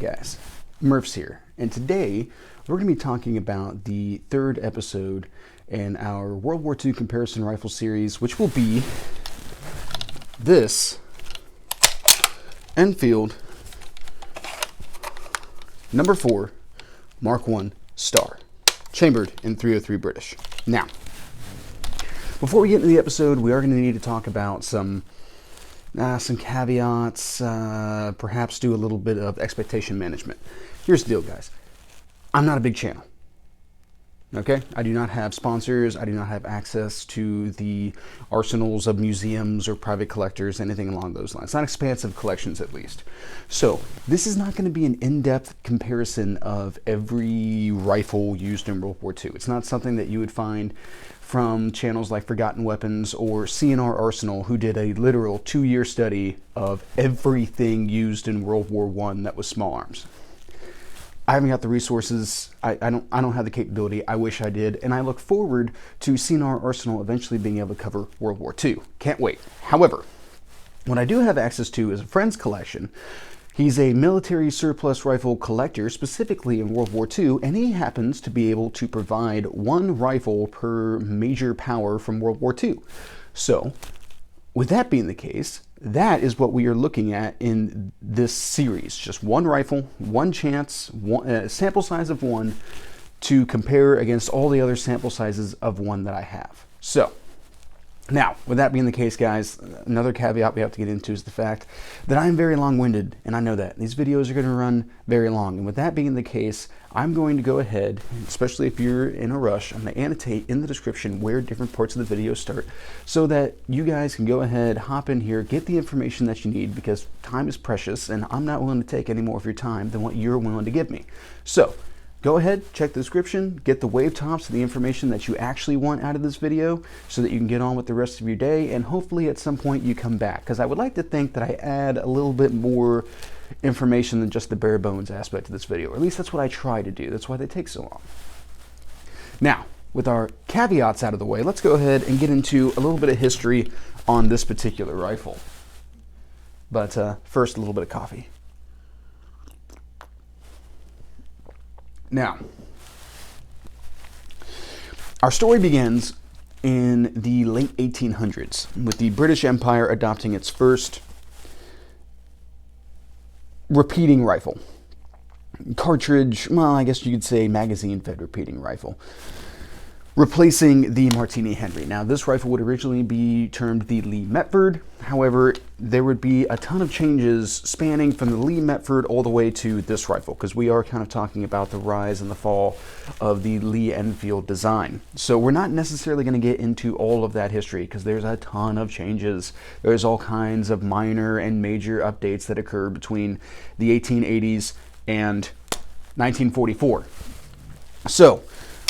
guys? Murph's here, and today we're going to be talking about the third episode in our World War II comparison rifle series, which will be this Enfield No.4 Mark I Star, chambered in .303 British. Now, before we get into the episode, we are going to need to talk about some caveats, perhaps do a little bit of expectation management. Here's the deal, guys. I'm not a big channel. Okay? I do not have sponsors. I do not have access to the arsenals of museums or private collectors, anything along those lines. Not expansive collections, at least. So, this is not going to be an in-depth comparison of every rifle used in World War II. It's not something that you would find from channels like Forgotten Weapons or CNR Arsenal, who did a literal 2-year study of everything used in World War I that was small arms. I haven't got the resources. I don't have the capability. I wish I did, and I look forward to CNR Arsenal eventually being able to cover World War II. Can't wait. However, what I do have access to is a friend's collection. He's a military surplus rifle collector, specifically in World War II, and he happens to be able to provide one rifle per major power from World War II. So, with that being the case, that is what we are looking at in this series. Just one rifle, one chance, sample size of one, to compare against all the other sample sizes of one that I have. So, now, with that being the case, guys, another caveat we have to get into is the fact that I'm very long-winded, and I know that. These videos are going to run very long, and with that being the case, I'm going to go ahead, especially if you're in a rush, I'm going to annotate in the description where different parts of the video start so that you guys can go ahead, hop in here, get the information that you need, because time is precious, and I'm not willing to take any more of your time than what you're willing to give me. So, go ahead, check the description, get the wave tops, the information that you actually want out of this video so that you can get on with the rest of your day, and hopefully at some point you come back, because I would like to think that I add a little bit more information than just the bare bones aspect of this video, or at least that's what I try to do. That's why they take so long. Now, with our caveats out of the way, let's go ahead and get into a little bit of history on this particular rifle. But first, a little bit of coffee. Now, our story begins in the late 1800s with the British Empire adopting its first repeating rifle. Cartridge, well, I guess you could say magazine-fed repeating rifle, replacing the Martini Henry. Now, this rifle would originally be termed the Lee Metford. However, there would be a ton of changes spanning from the Lee Metford all the way to this rifle, because we are kind of talking about the rise and the fall of the Lee Enfield design. So we're not necessarily going to get into all of that history, because there's a ton of changes. There's all kinds of minor and major updates that occur between the 1880s and 1944. So,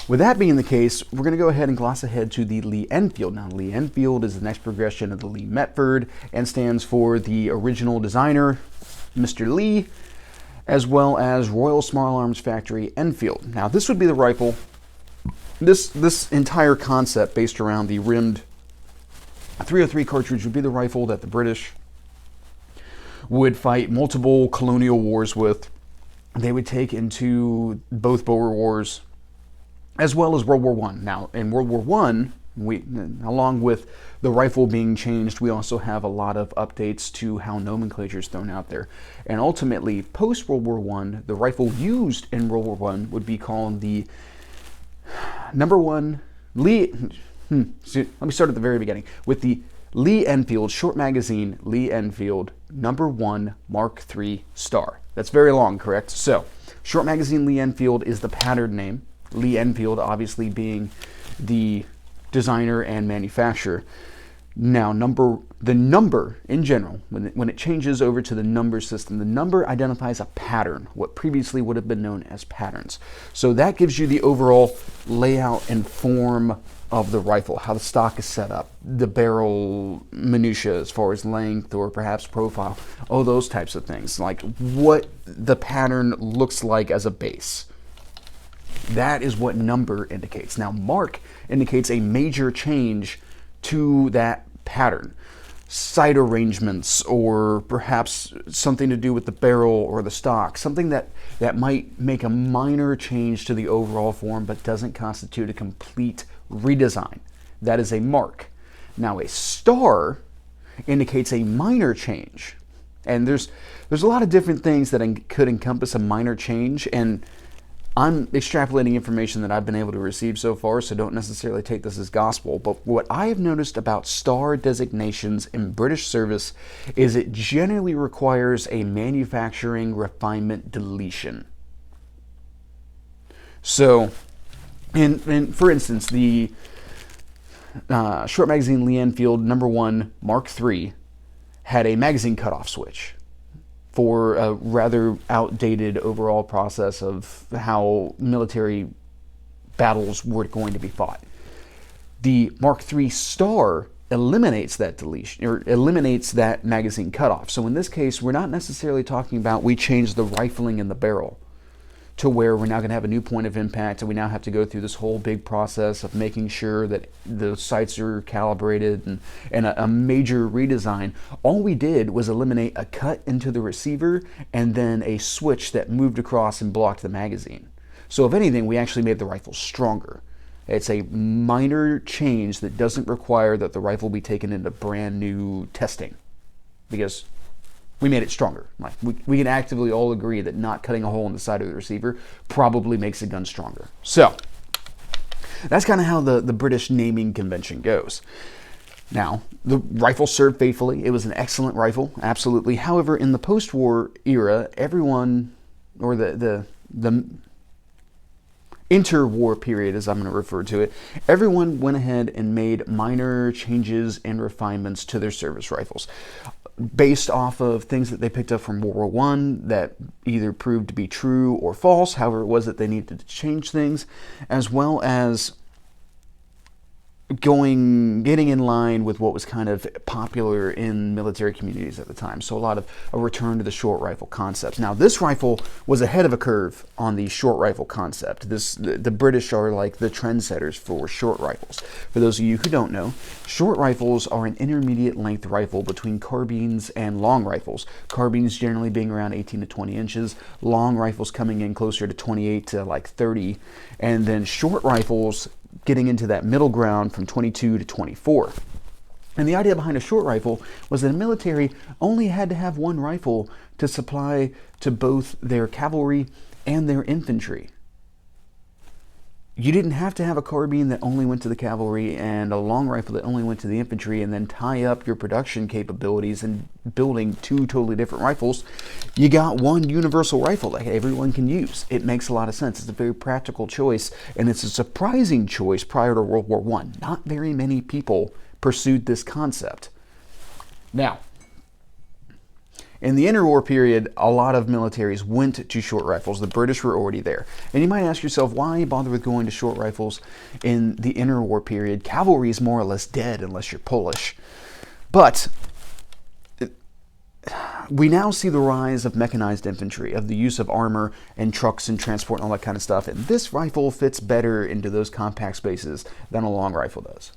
with that being the case, we're going to go ahead and gloss ahead to the Lee Enfield. Now, Lee Enfield is the next progression of the Lee Metford and stands for the original designer, Mr. Lee, as well as Royal Small Arms Factory Enfield. Now, this would be the rifle, this entire concept based around the rimmed .303 cartridge would be the rifle that the British would fight multiple colonial wars with. They would take into both Boer Wars, as well as World War I. Now, in World War I, along with the rifle being changed, we also have a lot of updates to how nomenclature is thrown out there. And ultimately, post-World War I, the rifle used in World War I would be called the #1 Lee... let me start at the very beginning. With the Lee Enfield short magazine Lee Enfield #1 Mark III Star. That's very long, correct? So, short magazine Lee Enfield is the pattern name. Lee Enfield obviously being the designer and manufacturer. Now, the number in general, when it changes over to the number system, the number identifies a pattern, what previously would have been known as patterns. So that gives you the overall layout and form of the rifle, how the stock is set up, the barrel minutia as far as length or perhaps profile, all those types of things, like what the pattern looks like as a base. That is what number indicates. Now, mark indicates a major change to that pattern. sight arrangements, or perhaps something to do with the barrel or the stock, something that might make a minor change to the overall form but doesn't constitute a complete redesign. That is a mark. Now a star indicates a minor change, and there's a lot of different things that could encompass a minor change, and I'm extrapolating information that I've been able to receive so far, so don't necessarily take this as gospel. But what I have noticed about star designations in British service is it generally requires a manufacturing refinement deletion. So, for instance, the short magazine Lee Enfield No.4 Mark III had a magazine cutoff switch for a rather outdated overall process of how military battles were going to be fought. The Mark III Star eliminates that deletion, or eliminates that magazine cutoff. So in this case, we're not necessarily talking about we changed the rifling in the barrel to where we're now going to have a new point of impact, and we now have to go through this whole big process of making sure that the sights are calibrated and a major redesign. All we did was eliminate a cut into the receiver and then a switch that moved across and blocked the magazine. So if anything, we actually made the rifle stronger. It's a minor change that doesn't require that the rifle be taken into brand new testing, because we made it stronger. Like we can actively all agree that not cutting a hole in the side of the receiver probably makes a gun stronger. So that's kind of how the British naming convention goes. Now, the rifle served faithfully. It was an excellent rifle, absolutely. However, in the post-war era, everyone, or the interwar period, as I'm going to refer to it, everyone went ahead and made minor changes and refinements to their service rifles, based off of things that they picked up from World War I that either proved to be true or false, however it was that they needed to change things, as well as getting in line with what was kind of popular in military communities at the time. So a lot of a return to the short rifle concepts. Now this rifle was ahead of a curve on the short rifle concept. The British are like the trendsetters for short rifles. For those of you who don't know, short rifles are an intermediate length rifle between carbines and long rifles. Carbines generally being around 18 to 20 inches, long rifles coming in closer to 28 to like 30, and then short rifles getting into that middle ground from 22 to 24. And the idea behind a short rifle was that the military only had to have one rifle to supply to both their cavalry and their infantry. You didn't have to have a carbine that only went to the cavalry and a long rifle that only went to the infantry and then tie up your production capabilities in building two totally different rifles. You got one universal rifle that everyone can use. It makes a lot of sense. It's a very practical choice, and it's a surprising choice prior to World War I. Not very many people pursued this concept. Now, in the interwar period, a lot of militaries went to short rifles. The British were already there. And you might ask yourself, why bother with going to short rifles in the interwar period? Cavalry is more or less dead unless you're Polish. But we now see the rise of mechanized infantry, of the use of armor and trucks and transport and all that kind of stuff. And this rifle fits better into those compact spaces than a long rifle does.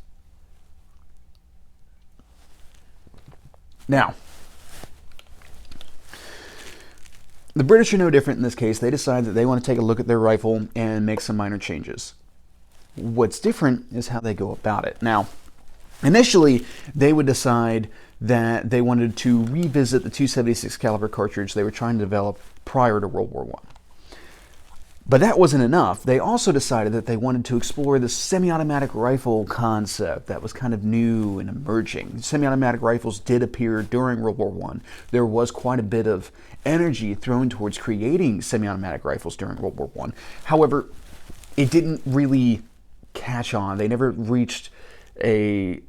Now, the British are no different in this case. They decide that they want to take a look at their rifle and make some minor changes. What's different is how they go about it. Now, initially, they would decide that they wanted to revisit the .276 caliber cartridge they were trying to develop prior to World War I. But that wasn't enough. They also decided that they wanted to explore the semi-automatic rifle concept that was kind of new and emerging. Semi-automatic rifles did appear during World War I. There was quite a bit of energy thrown towards creating semi-automatic rifles during World War I. However, it didn't really catch on. They never reached a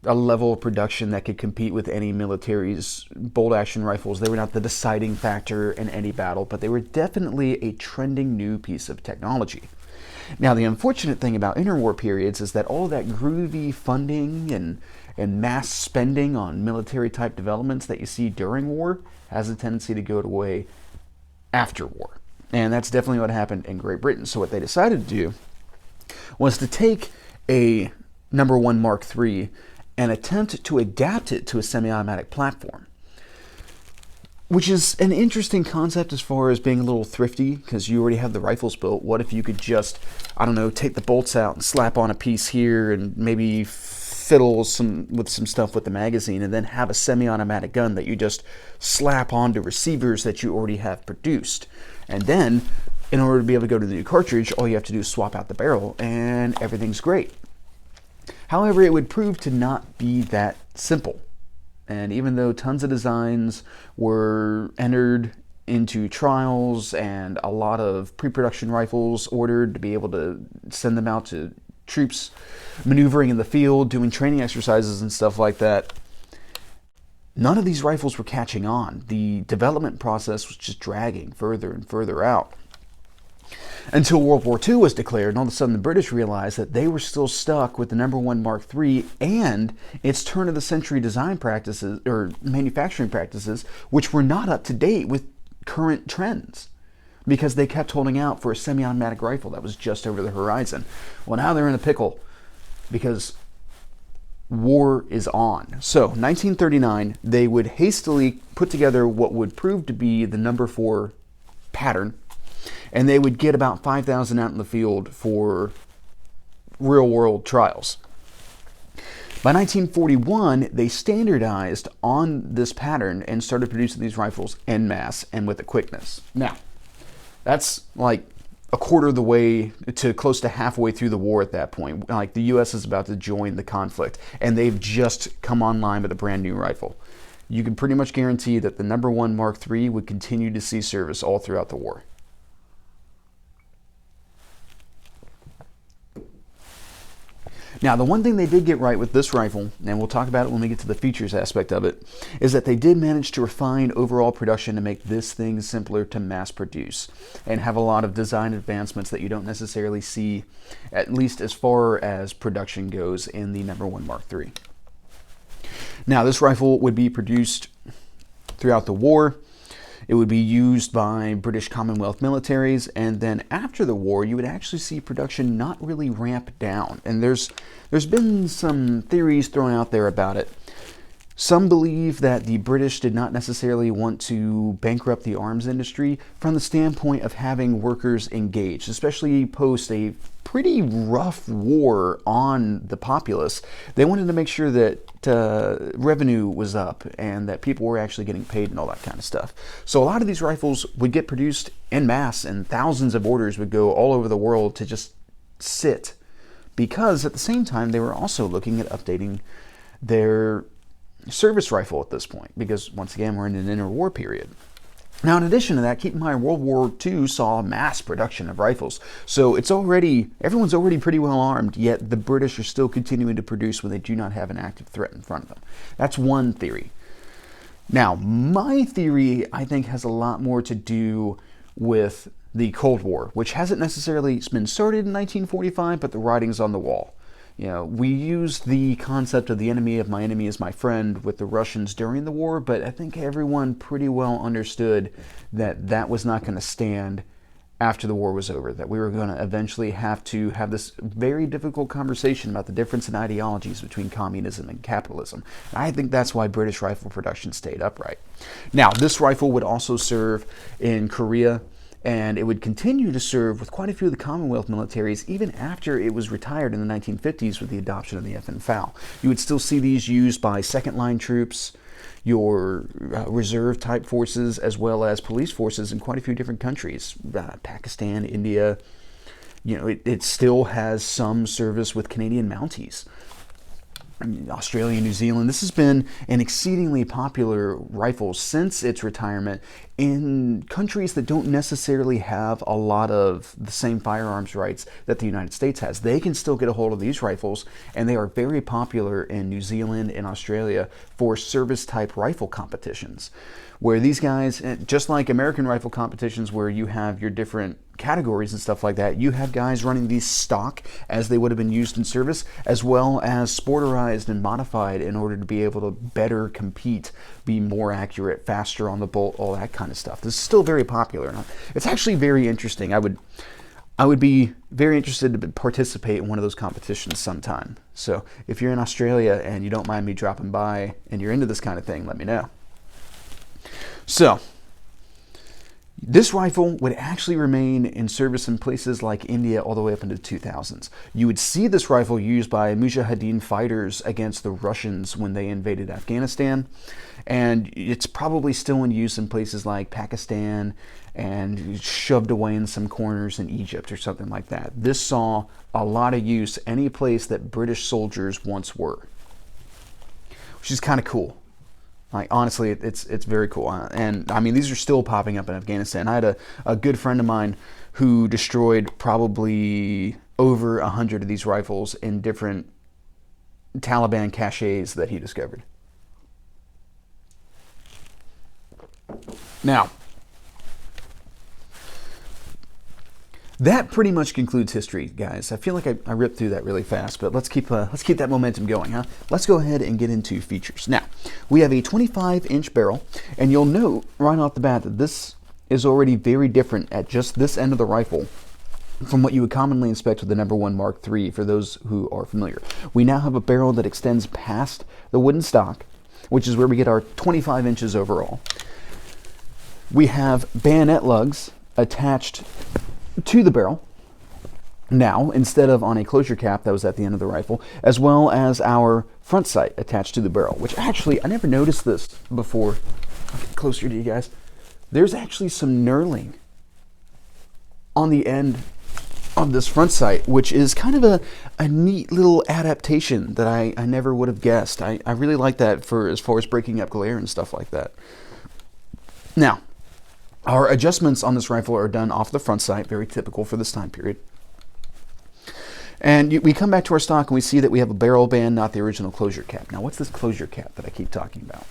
level of production that could compete with any military's bolt-action rifles. They were not the deciding factor in any battle, but they were definitely a trending new piece of technology. Now, the unfortunate thing about interwar periods is that all that groovy funding and mass spending on military-type developments that you see during war has a tendency to go away after war. And that's definitely what happened in Great Britain. So what they decided to do was to take a No.1 Mark III and attempt to adapt it to a semi-automatic platform. Which is an interesting concept as far as being a little thrifty, because you already have the rifles built. What if you could just, I don't know, take the bolts out and slap on a piece here and maybe fiddle with some stuff with the magazine, and then have a semi-automatic gun that you just slap onto receivers that you already have produced. And then, in order to be able to go to the new cartridge, all you have to do is swap out the barrel and everything's great. However, it would prove to not be that simple. And even though tons of designs were entered into trials and a lot of pre-production rifles ordered to be able to send them out to troops maneuvering in the field, doing training exercises and stuff like that, none of these rifles were catching on. The development process was just dragging further and further out. Until World War II was declared, and all of a sudden the British realized that they were still stuck with the No. 1 Mark III and its turn-of-the-century design practices, or manufacturing practices, which were not up to date with current trends, because they kept holding out for a semi-automatic rifle that was just over the horizon. Well, now they're in a pickle, because war is on. So, 1939, they would hastily put together what would prove to be the No. 4 pattern, and they would get about 5,000 out in the field for real-world trials. By 1941, they standardized on this pattern and started producing these rifles en masse and with a quickness. Now, that's like a quarter of the way to close to halfway through the war at that point. Like, the U.S. is about to join the conflict, and they've just come online with a brand new rifle. You can pretty much guarantee that the No. 1 Mark III would continue to see service all throughout the war. Now, the one thing they did get right with this rifle, and we'll talk about it when we get to the features aspect of it, is that they did manage to refine overall production to make this thing simpler to mass produce and have a lot of design advancements that you don't necessarily see, at least as far as production goes, in the No. 1 Mark III. Now, this rifle would be produced throughout the war. It would be used by British Commonwealth militaries, and then after the war, you would actually see production not really ramp down. And there's been some theories thrown out there about it. Some believe that the British did not necessarily want to bankrupt the arms industry from the standpoint of having workers engaged, especially post a pretty rough war on the populace. They wanted to make sure that revenue was up and that people were actually getting paid and all that kind of stuff. So a lot of these rifles would get produced en masse, and thousands of orders would go all over the world to just sit, because at the same time they were also looking at updating their service rifle at this point, because once again we're in an interwar period. Now, in addition to that, keep in mind World War II saw mass production of rifles, so everyone's already pretty well armed, yet the British are still continuing to produce when they do not have an active threat in front of them. That's one theory. Now, my theory, I think, has a lot more to do with the Cold War, which hasn't necessarily been started in 1945, but the writing's on the wall. You know, we used the concept of the enemy of my enemy is my friend with the Russians during the war, but I think everyone pretty well understood that that was not going to stand after the war was over, that we were going to eventually have to have this very difficult conversation about the difference in ideologies between communism and capitalism. And I think that's why British rifle production stayed upright. Now, this rifle would also serve in Korea, and it would continue to serve with quite a few of the Commonwealth militaries even after it was retired in the 1950s with the adoption of the FN FAL. You would still see these used by second-line troops, your reserve-type forces, as well as police forces in quite a few different countries, Pakistan, India. You know, it still has some service with Canadian Mounties. Australia, New Zealand. This has been an exceedingly popular rifle since its retirement in countries that don't necessarily have a lot of the same firearms rights that the United States has. They can still get a hold of these rifles, and they are very popular in New Zealand and Australia for service-type rifle competitions, where these guys, just like American rifle competitions where you have your different categories and stuff like that, you have guys running these stock as they would have been used in service, as well as sporterized and modified in order to be able to better compete, be more accurate, faster on the bolt, all that kind of stuff. This is still very popular. It's actually very interesting. I would be very interested to participate in one of those competitions sometime. So if you're in Australia and you don't mind me dropping by and you're into this kind of thing, let me know. So this rifle would actually remain in service in places like India all the way up into the 2000s. You would see this rifle used by Mujahideen fighters against the Russians when they invaded Afghanistan. And it's probably still in use in places like Pakistan and shoved away in some corners in Egypt or something like that. This saw a lot of use any place that British soldiers once were, which is kind of cool. Like, honestly, it's very cool. And I mean, these are still popping up in Afghanistan. I had a good friend of mine who destroyed probably over 100 of these rifles in different Taliban caches that he discovered. Now, that pretty much concludes history, guys. I feel like I ripped through that really fast, but let's keep that momentum going, huh? Let's go ahead and get into features. Now, we have a 25-inch barrel, and you'll note right off the bat that this is already very different at just this end of the rifle from what you would commonly expect with the No.1 Mark III, for those who are familiar. We now have a barrel that extends past the wooden stock, which is where we get our 25 inches overall. We have bayonet lugs attached to the barrel now, instead of on a closure cap that was at the end of the rifle, as well as our front sight attached to the barrel, which actually, I never noticed this before. I'll get closer to you guys. There's actually some knurling on the end of this front sight, which is kind of a neat little adaptation that I never would have guessed. I really like that for as far as breaking up glare and stuff like that. Now, our adjustments on this rifle are done off the front sight, very typical for this time period. And we come back to our stock and we see that we have a barrel band, not the original closure cap. Now, what's this closure cap that I keep talking about?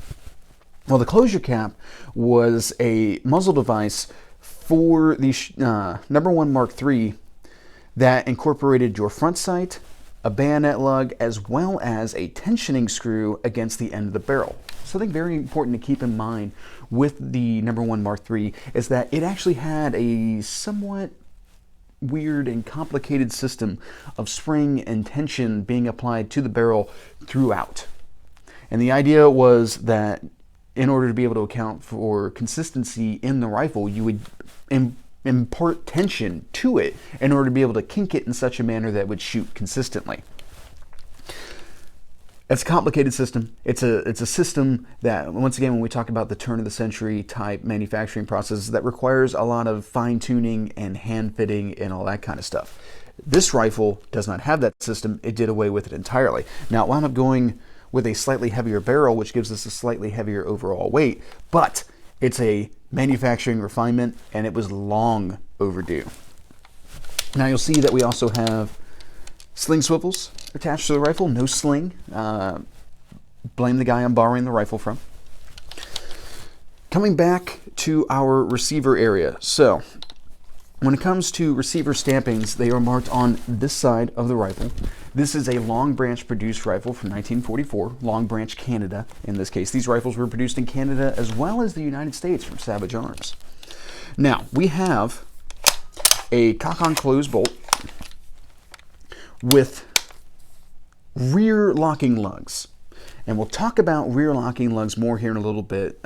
Well, the closure cap was a muzzle device for the No.1 Mark III that incorporated your front sight, a bayonet lug, as well as a tensioning screw against the end of the barrel. Something very important to keep in mind with the No.1 Mark III is that it actually had a somewhat weird and complicated system of spring and tension being applied to the barrel throughout. And the idea was that in order to be able to account for consistency in the rifle, you would impart tension to it in order to be able to kink it in such a manner that it would shoot consistently. It's a complicated system. It's a system that, once again, when we talk about the turn of the century type manufacturing process, that requires a lot of fine tuning and hand fitting and all that kind of stuff. This rifle does not have that system. It did away with it entirely. Now, it wound up going with a slightly heavier barrel, which gives us a slightly heavier overall weight, but it's a manufacturing refinement, and it was long overdue. Now, you'll see that we also have sling swivels attached to the rifle. No sling. Blame the guy I'm borrowing the rifle from. Coming back to our receiver area. So, when it comes to receiver stampings, they are marked on this side of the rifle. This is a Long Branch produced rifle from 1944, Long Branch, Canada in this case. These rifles were produced in Canada as well as the United States from Savage Arms. Now, we have a cock-on close bolt with rear locking lugs. And we'll talk about rear locking lugs more here in a little bit,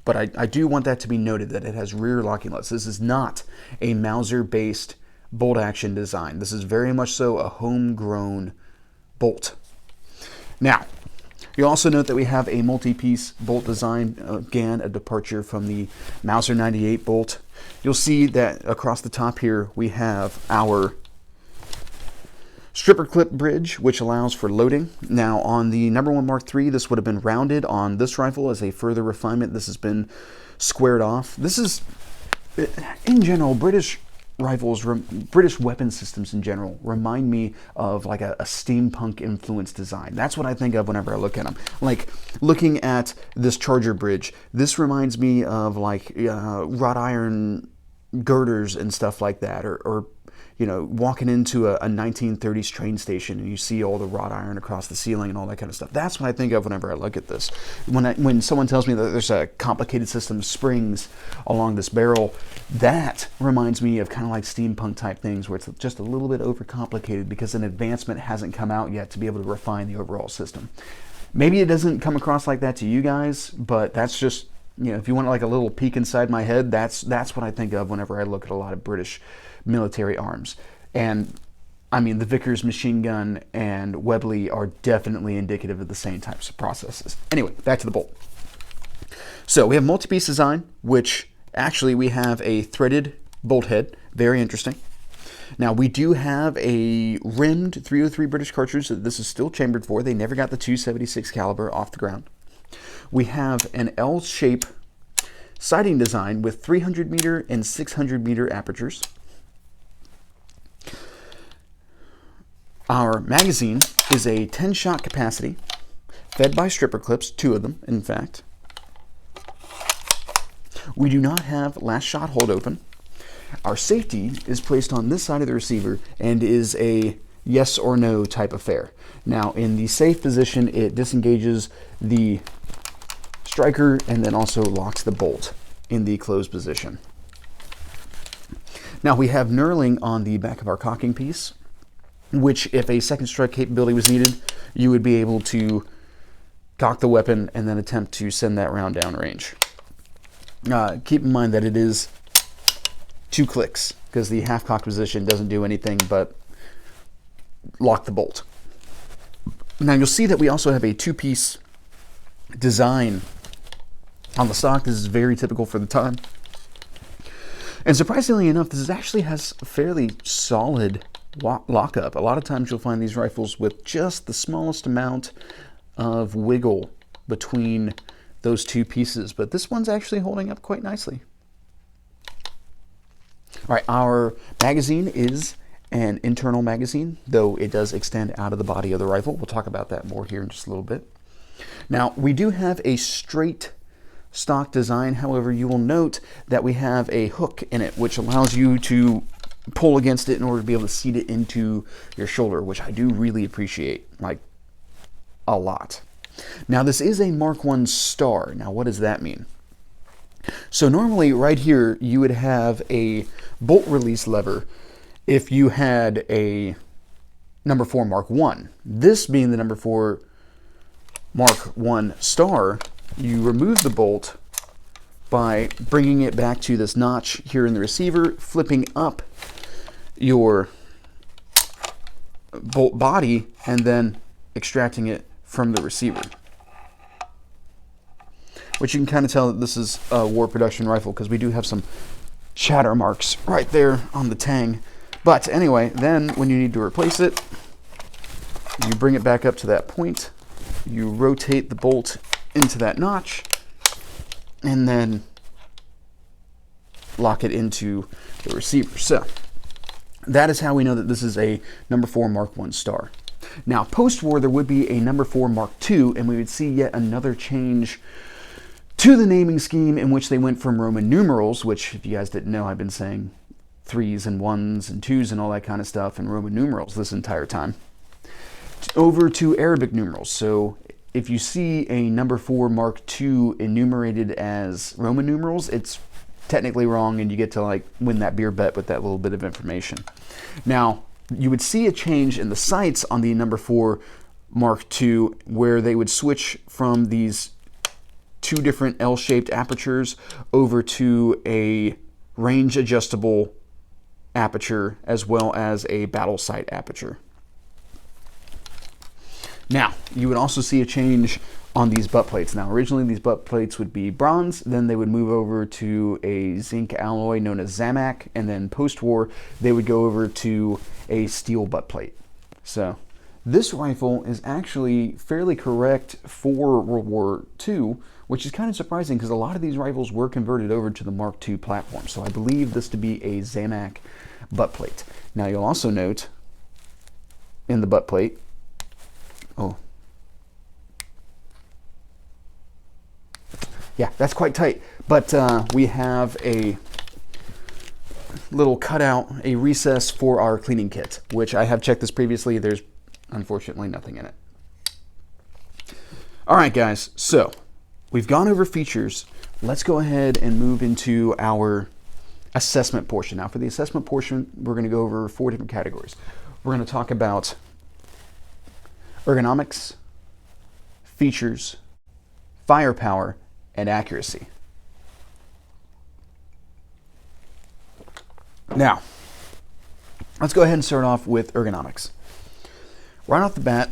but I do want that to be noted that it has rear locking lugs. This is not a Mauser based bolt action design. This is very much so a homegrown bolt. Now, you'll also note that we have a multi-piece bolt design, again, a departure from the Mauser 98 bolt. You'll see that across the top here we have our stripper clip bridge, which allows for loading. Now, on the No.1 Mark III, this would have been rounded. On this rifle, as a further refinement, this has been squared off. This is, in general, British rifles, British weapon systems in general, remind me of like a steampunk influenced design. That's what I think of whenever I look at them. Like, looking at this charger bridge, this reminds me of like wrought iron girders and stuff like that, or you know, walking into a 1930s train station and you see all the wrought iron across the ceiling and all that kind of stuff. That's what I think of whenever I look at this. When someone tells me that there's a complicated system of springs along this barrel, that reminds me of kind of like steampunk type things where it's just a little bit overcomplicated because an advancement hasn't come out yet to be able to refine the overall system. Maybe it doesn't come across like that to you guys, but that's just, you know, if you want like a little peek inside my head, that's what I think of whenever I look at a lot of British military arms. And I mean, the Vickers machine gun and Webley are definitely indicative of the same types of processes. Anyway, back to the bolt. So we have multi-piece design, which actually we have a threaded bolt head. Very interesting. Now, we do have a rimmed 303 British cartridge that this is still chambered for. They never got the 276 caliber off the ground. We have an L-shape sighting design with 300 meter and 600 meter apertures. Our magazine is a 10-shot capacity, fed by stripper clips, 2 of them, in fact. We do not have last shot hold open. Our safety is placed on this side of the receiver and is a yes or no type affair. Now, in the safe position, it disengages the striker and then also locks the bolt in the closed position. Now, we have knurling on the back of our cocking piece, which if a second strike capability was needed, you would be able to cock the weapon and then attempt to send that round downrange. Keep in mind that it is 2 clicks because the half cock position doesn't do anything but lock the bolt. Now you'll see that we also have a 2-piece design on the stock. This is very typical for the time. And surprisingly enough, this actually has fairly solid lockup. A lot of times you'll find these rifles with just the smallest amount of wiggle between those 2 pieces, but this one's actually holding up quite nicely. All right, our magazine is an internal magazine, though it does extend out of the body of the rifle. We'll talk about that more here in just a little bit. Now, we do have a straight stock design. However, you will note that we have a hook in it, which allows you to pull against it in order to be able to seat it into your shoulder, which I do really appreciate, like, a lot. Now, this is a Mark I star. Now, what does that mean? So normally right here, you would have a bolt release lever if you had a number 4 Mark I. This being the number 4 Mark I star, you remove the bolt by bringing it back to this notch here in the receiver, flipping up your bolt body, and then extracting it from the receiver. Which you can kind of tell that this is a war production rifle because we do have some chatter marks right there on the tang. But anyway, then when you need to replace it, you bring it back up to that point, you rotate the bolt into that notch, and then lock it into the receiver. So that is how we know that this is a number 4 Mark I star. Now, post-war, there would be a number 4 Mark II, and we would see yet another change to the naming scheme in which they went from Roman numerals, which, if you guys didn't know, I've been saying 3s and 1s and 2s and all that kind of stuff in Roman numerals this entire time, over to Arabic numerals. So if you see a number 4 Mark II enumerated as Roman numerals, it's technically wrong, and you get to like win that beer bet with that little bit of information. Now, you would see a change in the sights on the number 4 Mark II where they would switch from these 2 different L-shaped apertures over to a range adjustable aperture as well as a battle sight aperture. Now, you would also see a change on these butt plates. Now, originally these butt plates would be bronze, then they would move over to a zinc alloy known as Zamac, and then post-war they would go over to a steel butt plate. So this rifle is actually fairly correct for World War II, which is kind of surprising because a lot of these rifles were converted over to the Mark II platform. So I believe this to be a Zamac butt plate. Now you'll also note in the butt plate, yeah, that's quite tight. But we have a little cutout, a recess for our cleaning kit, which I have checked this previously. There's unfortunately nothing in it. All right, guys, so we've gone over features. Let's go ahead and move into our assessment portion. Now, for the assessment portion, we're going to go over 4 different categories. We're going to talk about ergonomics, features, firepower, and accuracy. Now, let's go ahead and start off with ergonomics. Right off the bat,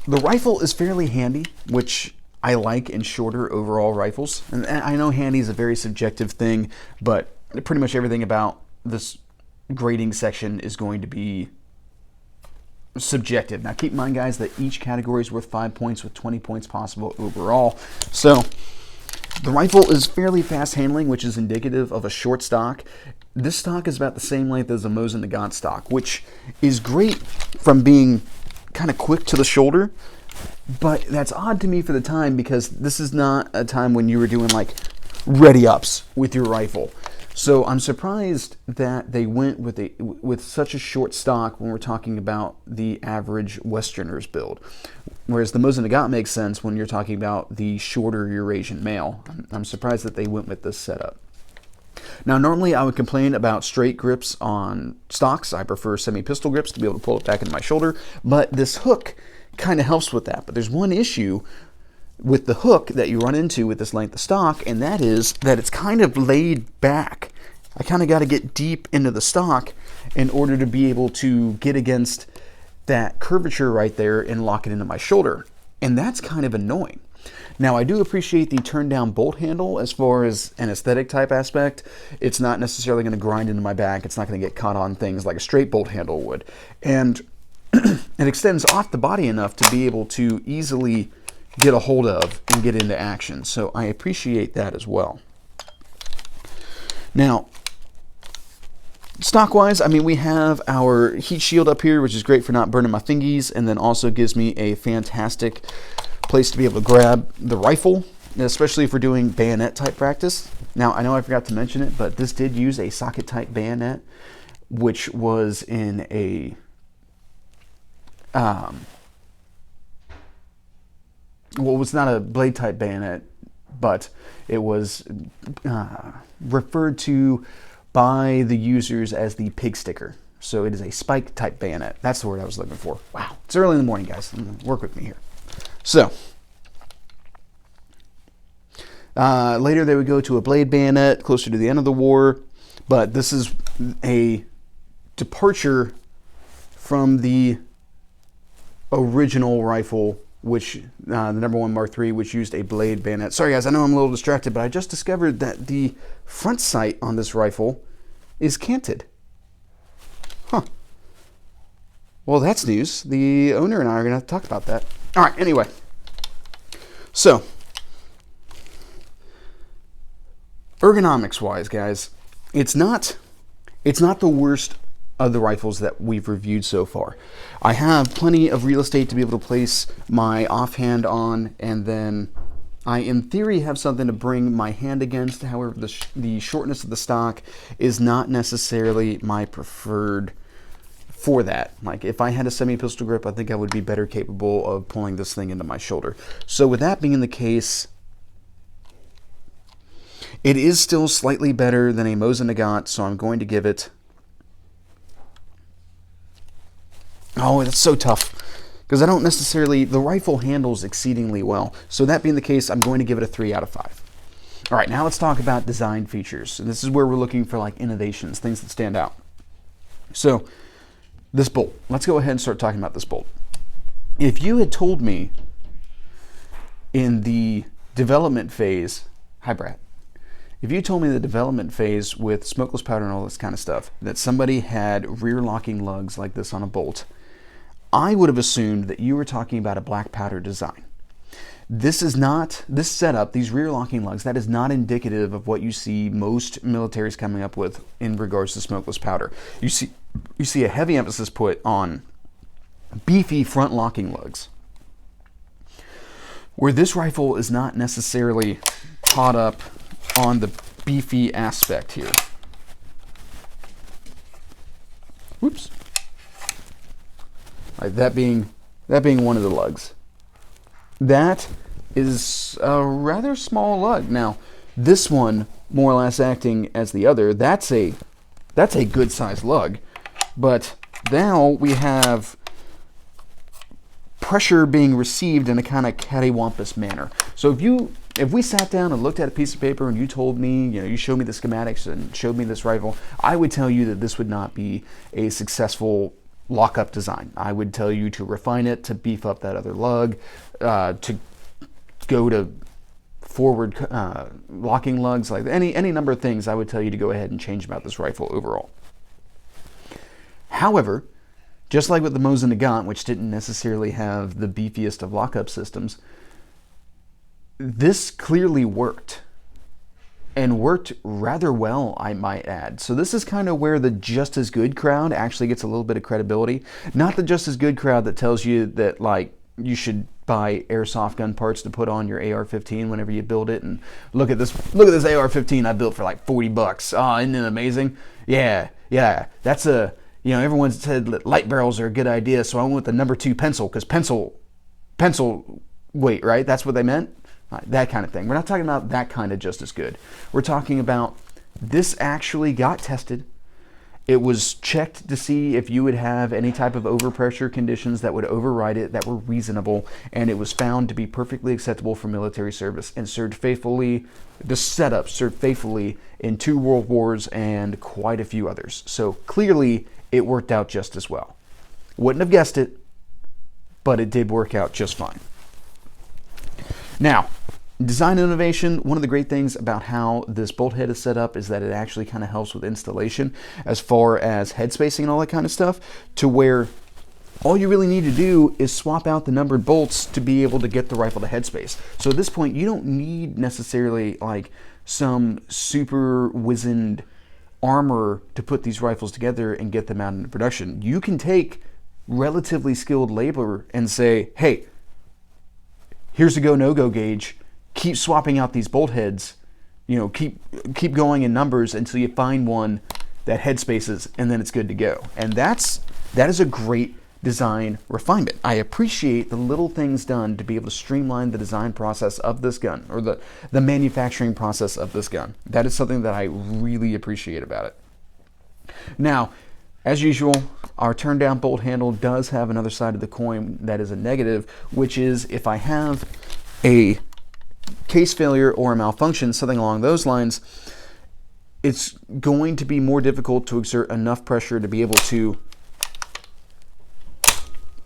the rifle is fairly handy, which I like in shorter overall rifles. And I know handy is a very subjective thing, but pretty much everything about this grading section is going to be subjective. Now keep in mind, guys, that each category is worth 5 points with 20 points possible overall. So the rifle is fairly fast handling, which is indicative of a short stock. This stock is about the same length as a Mosin Nagant stock, which is great from being kind of quick to the shoulder, but that's odd to me for the time, because this is not a time when you were doing like ready ups with your rifle. So I'm surprised that they went with such a short stock when we're talking about the average Westerners build. Whereas the Mosin Nagant makes sense when you're talking about the shorter Eurasian male. I'm surprised that they went with this setup. Now, normally I would complain about straight grips on stocks. I prefer semi-pistol grips to be able to pull it back into my shoulder, but this hook kind of helps with that. But there's one issue with the hook that you run into with this length of stock, and that is that it's kind of laid back. I kind of got to get deep into the stock in order to be able to get against that curvature right there and lock it into my shoulder. And that's kind of annoying. Now, I do appreciate the turn down bolt handle as far as an aesthetic type aspect. It's not necessarily going to grind into my back. It's not going to get caught on things like a straight bolt handle would. And it extends off the body enough to be able to easily get a hold of and get into action. So I appreciate that as well. Now, stock-wise, I mean, we have our heat shield up here, which is great for not burning my fingies, and then also gives me a fantastic place to be able to grab the rifle, especially if we're doing bayonet type practice. Now, I know I forgot to mention it, but this did use a socket type bayonet, which was in a well, it was not a blade type bayonet, but it was referred to by the users as the pig sticker. So it is a spike type bayonet. That's the word I was looking for. Wow, it's early in the morning, guys. Work with me here. So later they would go to a blade bayonet closer to the end of the war, but this is a departure from the original rifle, which the #1 Mark III, which used a blade bayonet. Sorry guys, I know I'm a little distracted, but I just discovered that the front sight on this rifle is canted. Huh. Well, that's news. The owner and I are going to have to talk about that. All right, anyway. So, ergonomics-wise, guys, it's not the worst of the rifles that we've reviewed so far. I have plenty of real estate to be able to place my offhand on, and then I, in theory, have something to bring my hand against. However, the shortness of the stock is not necessarily my preferred for that. Like, if I had a semi-pistol grip, I think I would be better capable of pulling this thing into my shoulder. So with that being the case, it is still slightly better than a Mosin Nagant, so I'm going to give it... Oh, that's so tough, because I don't necessarily... The rifle handles exceedingly well. So that being the case, I'm going to give it a 3 out of 5. All right, now let's talk about design features. And this is where we're looking for like innovations, things that stand out. So this bolt. Let's go ahead and start talking about this bolt. If you had told me in the development phase... Hi, Brad. If you told me the development phase with smokeless powder and all this kind of stuff, that somebody had rear locking lugs like this on a bolt, I would have assumed that you were talking about a black powder design. This is not, this setup, these rear locking lugs, that is not indicative of what you see most militaries coming up with in regards to smokeless powder. You see a heavy emphasis put on beefy front locking lugs, where this rifle is not necessarily caught up on the beefy aspect here. Whoops. Like that being one of the lugs. That is a rather small lug. Now, this one, more or less acting as the other, that's a good sized lug. But now we have pressure being received in a kind of cattywampus manner. So if we sat down and looked at a piece of paper and you told me, you showed me the schematics and showed me this rifle, I would tell you that this would not be a successful lockup design. I would tell you to refine it, to beef up that other lug, to go to forward locking lugs, like any number of things. I would tell you to go ahead and change about this rifle overall. However, just like with the Mosin Nagant, which didn't necessarily have the beefiest of lockup systems, this clearly worked, and worked rather well, I might add. So this is kind of where the just as good crowd actually gets a little bit of credibility. Not the just as good crowd that tells you that like you should buy airsoft gun parts to put on your AR-15 whenever you build it, and look at this AR-15 I built for like $40. Oh, isn't it amazing? Yeah, that's a, everyone said that light barrels are a good idea, so I went with the number 2 pencil, because pencil weight, right? That's what they meant? That kind of thing. We're not talking about that kind of just as good. We're talking about this actually got tested. It was checked to see if you would have any type of overpressure conditions that would override it, that were reasonable, and it was found to be perfectly acceptable for military service and served faithfully. The setup served faithfully in 2 world wars and quite a few others. So clearly it worked out just as well. Wouldn't have guessed it, but it did work out just fine. Now, design innovation, one of the great things about how this bolt head is set up is that it actually kind of helps with installation as far as head spacing and all that kind of stuff, to where all you really need to do is swap out the numbered bolts to be able to get the rifle to headspace. So at this point, you don't need necessarily like some super wizened armor to put these rifles together and get them out into production. You can take relatively skilled labor and say, hey, here's a go no-go gauge. Keep swapping out these bolt heads. Keep going in numbers until you find one that head spaces, and then it's good to go. And that is a great design refinement. I appreciate the little things done to be able to streamline the design process of this gun, or the manufacturing process of this gun. That is something that I really appreciate about it. Now, as usual, our turn down bolt handle does have another side of the coin that is a negative, which is if I have a case failure or a malfunction, something along those lines, it's going to be more difficult to exert enough pressure to be able to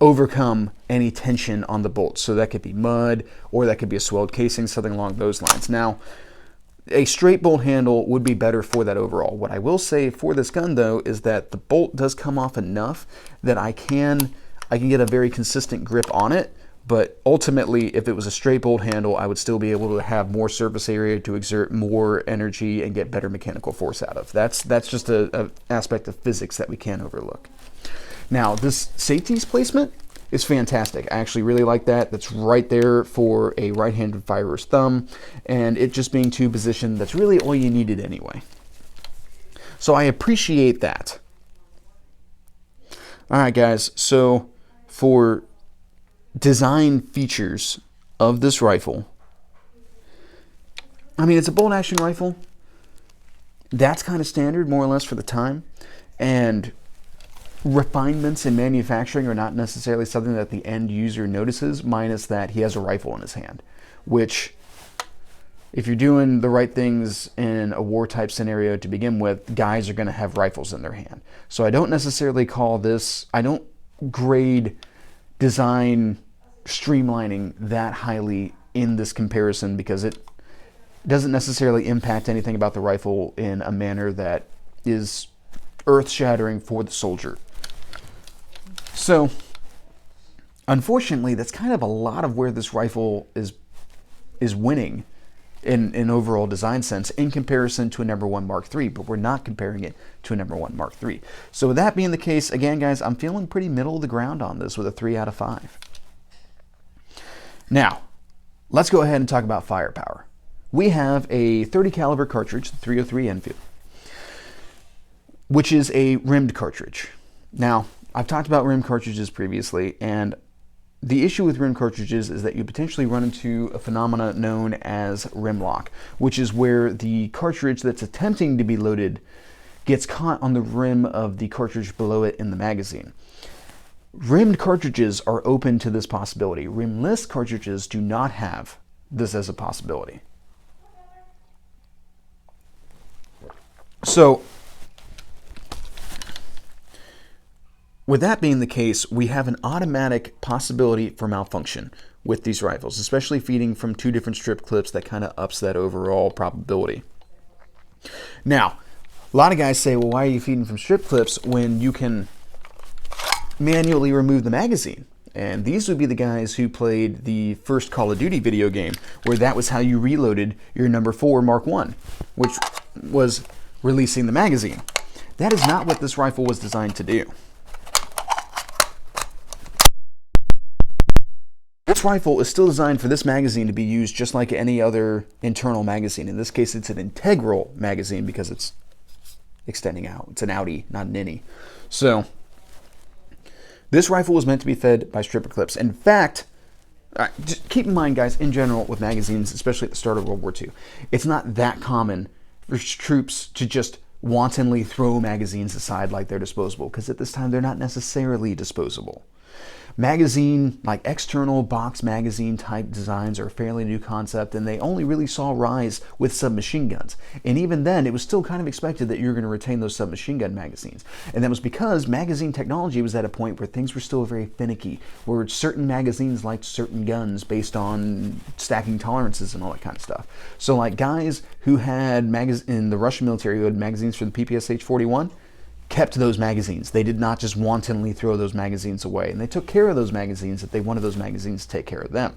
overcome any tension on the bolts. So that could be mud, or that could be a swelled casing, something along those lines. Now, a straight bolt handle would be better for that overall. What I will say for this gun though is that the bolt does come off enough that I can get a very consistent grip on it, but ultimately if it was a straight bolt handle, I would still be able to have more surface area to exert more energy and get better mechanical force out of. That's just an aspect of physics that we can't overlook. Now, this safeties placement is fantastic. I actually really like that. That's right there for a right-handed firer's thumb, and it just being 2 positioned, that's really all you needed anyway. So I appreciate that. All right, guys, so for design features of this rifle, I mean, it's a bolt action rifle. That's kind of standard, more or less, for the time, and refinements in manufacturing are not necessarily something that the end user notices, minus that he has a rifle in his hand, which, if you're doing the right things in a war type scenario to begin with, guys are going to have rifles in their hand. So I don't necessarily call this, I don't grade design streamlining that highly in this comparison, because it doesn't necessarily impact anything about the rifle in a manner that is earth-shattering for the soldier. So, unfortunately, that's kind of a lot of where this rifle is winning in overall design sense in comparison to a No. 1 Mark III, but we're not comparing it to a No. 1 Mark III. So with that being the case, again, guys, I'm feeling pretty middle of the ground on this with a 3 out of 5. Now, let's go ahead and talk about firepower. We have a .30 caliber cartridge, the .303 Enfield, which is a rimmed cartridge. Now, I've talked about rim cartridges previously, and the issue with rim cartridges is that you potentially run into a phenomena known as rim lock, which is where the cartridge that's attempting to be loaded gets caught on the rim of the cartridge below it in the magazine. Rimmed cartridges are open to this possibility. Rimless cartridges do not have this as a possibility. So, with that being the case, we have an automatic possibility for malfunction with these rifles, especially feeding from two different strip clips. That kind of ups that overall probability. Now, a lot of guys say, well, why are you feeding from strip clips when you can manually remove the magazine? And these would be the guys who played the first Call of Duty video game, where that was how you reloaded your No.4 Mark I, which was releasing the magazine. That is not what this rifle was designed to do. This rifle is still designed for this magazine to be used just like any other internal magazine. In this case, it's an integral magazine because it's extending out. It's an outie, not an innie. So, this rifle was meant to be fed by stripper clips. In fact, just keep in mind, guys, in general with magazines, especially at the start of World War II, it's not that common for troops to just wantonly throw magazines aside like they're disposable, because at this time they're not necessarily disposable. Magazine, like external box magazine type designs, are a fairly new concept, and they only really saw rise with submachine guns. And even then, it was still kind of expected that you were going to retain those submachine gun magazines. And that was because magazine technology was at a point where things were still very finicky, where certain magazines liked certain guns based on stacking tolerances and all that kind of stuff. So like guys who had in the Russian military who had magazines for the PPSH-41, kept those magazines. They did not just wantonly throw those magazines away, and they took care of those magazines if they wanted those magazines to take care of them.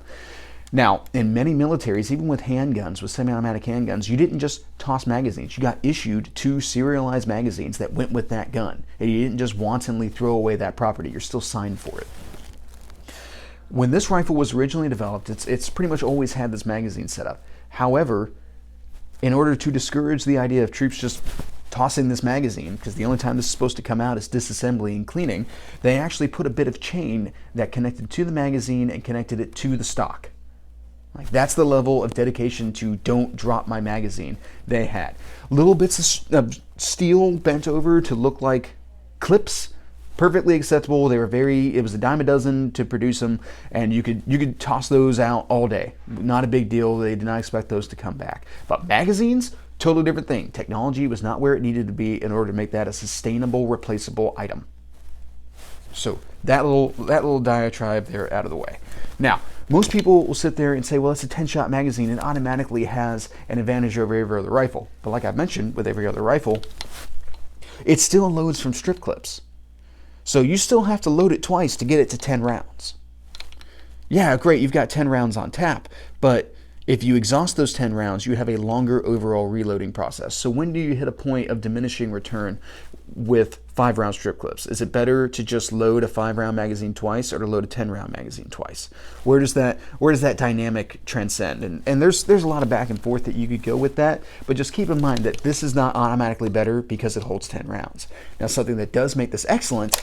Now, in many militaries, even with handguns, with semi-automatic handguns, you didn't just toss magazines. You got issued 2 serialized magazines that went with that gun, and you didn't just wantonly throw away that property. You're still signed for it. When this rifle was originally developed, it's pretty much always had this magazine set up. However, in order to discourage the idea of troops just tossing this magazine, because the only time this is supposed to come out is disassembly and cleaning, they actually put a bit of chain that connected to the magazine and connected it to the stock. Like, that's the level of dedication to don't drop my magazine they had. Little bits of steel bent over to look like clips, perfectly acceptable. They were it was a dime a dozen to produce them, and you could toss those out all day. Not a big deal. They did not expect those to come back. But magazines, totally different thing. Technology was not where it needed to be in order to make that a sustainable, replaceable item. So that little diatribe there out of the way. Now, most people will sit there and say, well, it's a 10-shot magazine and automatically has an advantage over every other rifle. But like I've mentioned, with every other rifle, it still loads from strip clips. So you still have to load it twice to get it to 10 rounds. Yeah, great, you've got 10 rounds on tap, but if you exhaust those 10 rounds, you have a longer overall reloading process. So when do you hit a point of diminishing return with 5-round strip clips? Is it better to just load a 5-round magazine twice or to load a 10-round magazine twice? Where does that dynamic transcend? And there's a lot of back and forth that you could go with that, but just keep in mind that this is not automatically better because it holds 10 rounds. Now, something that does make this excellent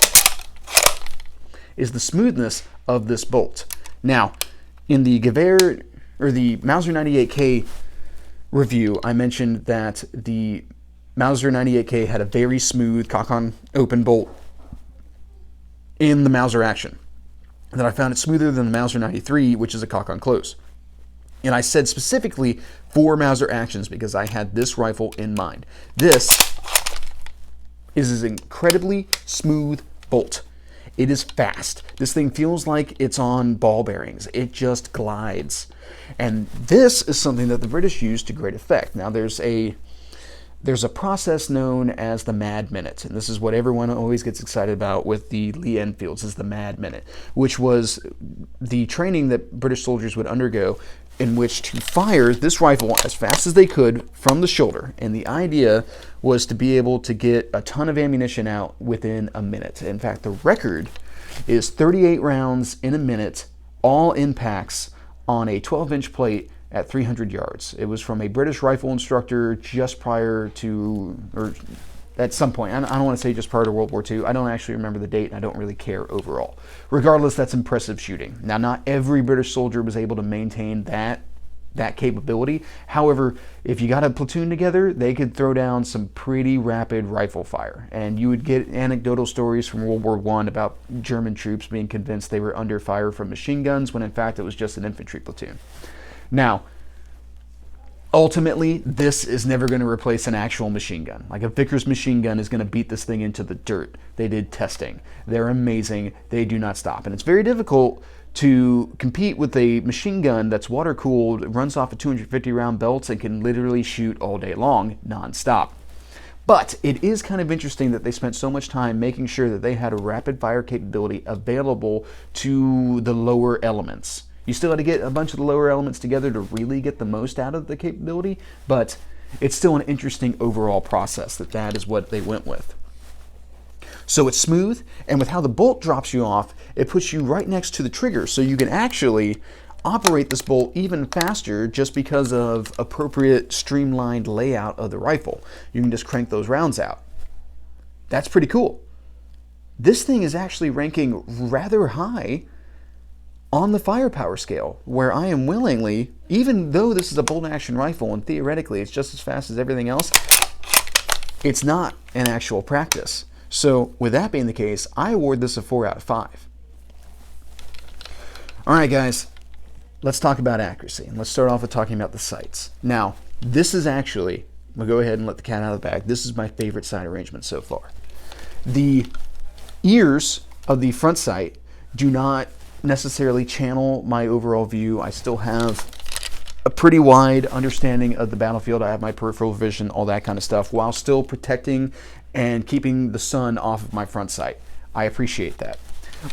is the smoothness of this bolt. Now, in the Gewehr or the Mauser 98K review, I mentioned that the Mauser 98K had a very smooth cock-on open bolt in the Mauser action. And that I found it smoother than the Mauser 93, which is a cock-on close. And I said specifically for Mauser actions because I had this rifle in mind. This is an incredibly smooth bolt. It is fast. This thing feels like it's on ball bearings. It just glides. And this is something that the British use to great effect. Now there's a process known as the Mad Minute, and this is what everyone always gets excited about with the Lee Enfields, is the Mad Minute, which was the training that British soldiers would undergo in which to fire this rifle as fast as they could from the shoulder. And the idea was to be able to get a ton of ammunition out within a minute. In fact, the record is 38 rounds in a minute, all impacts on a 12-inch plate at 300 yards. It was from a British rifle instructor just prior to, or at some point. I don't want to say just prior to World War II. I don't actually remember the date, and I don't really care overall. Regardless, that's impressive shooting. Now, not every British soldier was able to maintain that capability. However, if you got a platoon together, they could throw down some pretty rapid rifle fire. And you would get anecdotal stories from World War I about German troops being convinced they were under fire from machine guns, when in fact it was just an infantry platoon. Now, ultimately, this is never going to replace an actual machine gun. Like, a Vickers machine gun is going to beat this thing into the dirt. They did testing. They're amazing. They do not stop. And it's very difficult to compete with a machine gun that's water cooled, runs off of 250 round belts, and can literally shoot all day long, non-stop. But it is kind of interesting that they spent so much time making sure that they had a rapid fire capability available to the lower elements. You still had to get a bunch of the lower elements together to really get the most out of the capability, but it's still an interesting overall process that is what they went with. So it's smooth, and with how the bolt drops you off, it puts you right next to the trigger, so you can actually operate this bolt even faster just because of appropriate streamlined layout of the rifle. You can just crank those rounds out. That's pretty cool. This thing is actually ranking rather high on the firepower scale, where I am willingly, even though this is a bolt action rifle and theoretically it's just as fast as everything else, it's not in actual practice. So with that being the case, I award this a 4 out of 5. All right, guys, let's talk about accuracy, and let's start off with talking about the sights. Now, this is actually, we'll go ahead and let the cat out of the bag. This is my favorite sight arrangement so far. The ears of the front sight do not necessarily channel my overall view. I still have a pretty wide understanding of the battlefield. I have my peripheral vision, all that kind of stuff, while still protecting and keeping the sun off of my front sight. I appreciate that.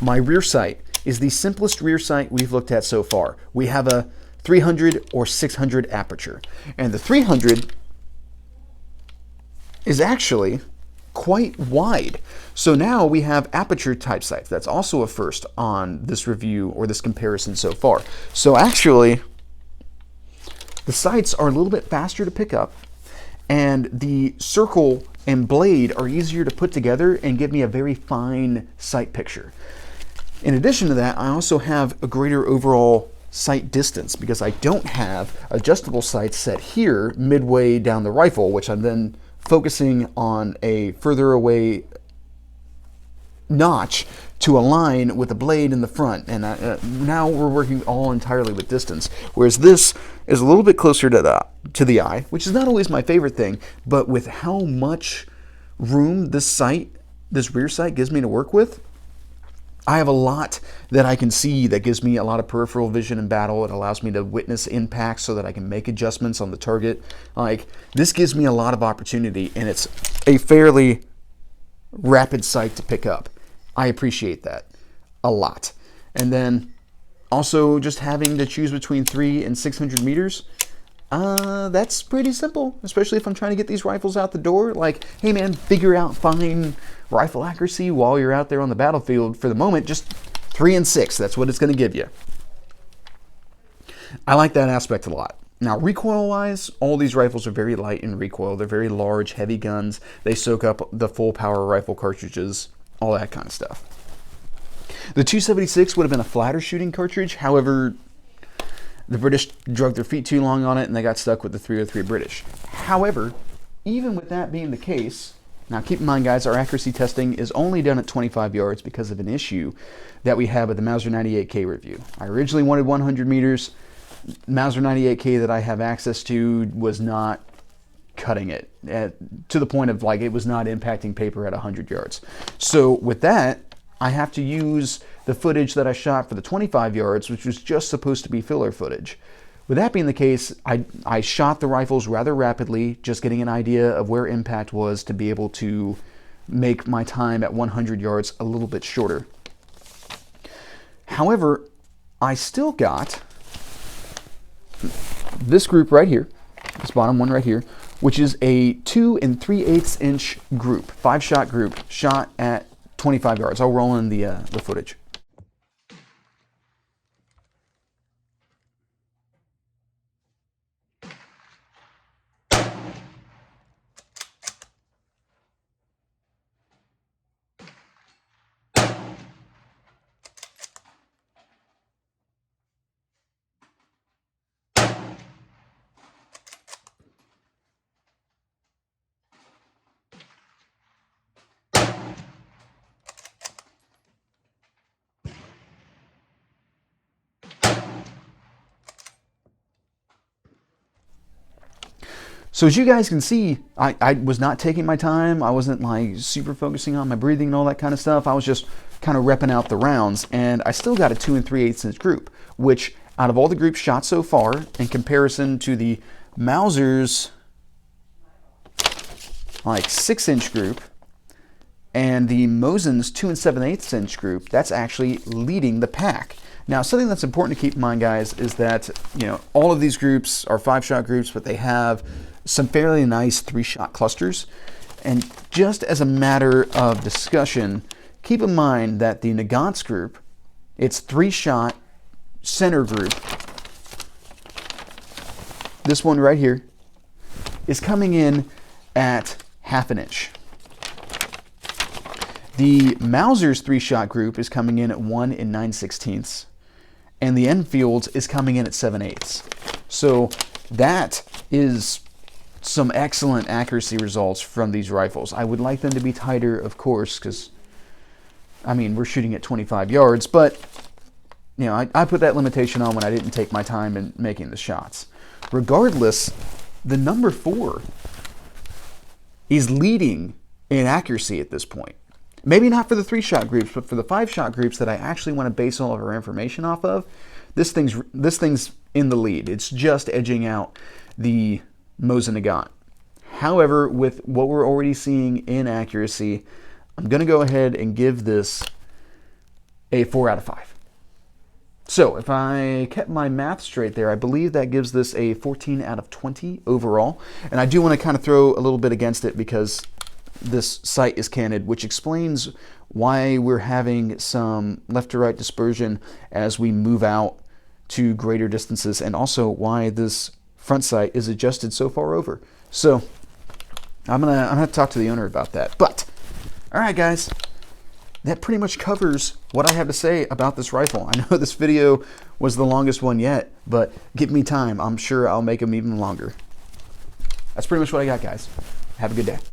My rear sight is the simplest rear sight we've looked at so far. We have a 300 or 600 aperture, and the 300 is actually quite wide. So now we have aperture type sights. That's also a first on this review or this comparison so far. So actually, the sights are a little bit faster to pick up, and the circle and blade are easier to put together and give me a very fine sight picture. In addition to that, I also have a greater overall sight distance because I don't have adjustable sights set here midway down the rifle, which I'm then focusing on a further away notch to align with the blade in the front. And now we're working all entirely with distance, whereas this is a little bit closer to the eye, which is not always my favorite thing, but with how much room this rear sight gives me to work with, I have a lot that I can see that gives me a lot of peripheral vision in battle. It allows me to witness impacts so that I can make adjustments on the target. Like, this gives me a lot of opportunity, and it's a fairly rapid sight to pick up. I appreciate that a lot. And then also just having to choose between 300 and 600 meters, that's pretty simple, especially if I'm trying to get these rifles out the door. Like, hey man, figure out fine rifle accuracy while you're out there on the battlefield. For the moment, just 3 and 6, that's what it's going to give you. I like that aspect a lot. Now, recoil-wise, all these rifles are very light in recoil. They're very large, heavy guns. They soak up the full power rifle cartridges, all that kind of stuff. The 276 would have been a flatter shooting cartridge. However, the British drug their feet too long on it, and they got stuck with the 303 British. However, even with that being the case, now keep in mind, guys, our accuracy testing is only done at 25 yards because of an issue that we have with the Mauser 98K review. I originally wanted 100 meters. Mauser 98K that I have access to was not cutting it to the point of, like, it was not impacting paper at 100 yards. So with that, I have to use the footage that I shot for the 25 yards, which was just supposed to be filler footage. With that being the case, I shot the rifles rather rapidly, just getting an idea of where impact was to be able to make my time at 100 yards a little bit shorter. However, I still got this group right here, this bottom one right here, which is a 2 3/8 inch group, 5-shot group, shot at 25 yards. I'll roll in the footage. So as you guys can see, I was not taking my time. I wasn't like super focusing on my breathing and all that kind of stuff. I was just kind of repping out the rounds, and I still got a 2 3/8 inch group, which out of all the groups shot so far, in comparison to the Mauser's like 6-inch group and the Mosin's 2 7/8 inch group, that's actually leading the pack. Now, something that's important to keep in mind, guys, is that, you know, all of these groups are 5-shot groups, but they have some fairly nice 3-shot clusters. And just as a matter of discussion, keep in mind that the Nagant's group, its 3-shot center group, this one right here, is coming in at 1/2 inch. The Mauser's 3-shot group is coming in at 1 9/16, and the Enfield's is coming in at 7/8. So that is some excellent accuracy results from these rifles. I would like them to be tighter, of course, because, I mean, we're shooting at 25 yards, but, you know, I put that limitation on when I didn't take my time in making the shots. Regardless, the number 4 is leading in accuracy at this point. Maybe not for the 3-shot groups, but for the 5-shot groups that I actually want to base all of our information off of, this thing's in the lead. It's just edging out the Mosin Nagant. However, with what we're already seeing in accuracy, I'm going to go ahead and give this a 4 out of 5. So if I kept my math straight there, I believe that gives this a 14 out of 20 overall. And I do want to kind of throw a little bit against it because this sight is canted, which explains why we're having some left to right dispersion as we move out to greater distances, and also why this front sight is adjusted so far over. So I'm gonna talk to the owner about that. But all right, guys, that pretty much covers what I have to say about this rifle. I know this video was the longest one yet, but give me time. I'm sure I'll make them even longer. That's pretty much what I got, guys. Have a good day.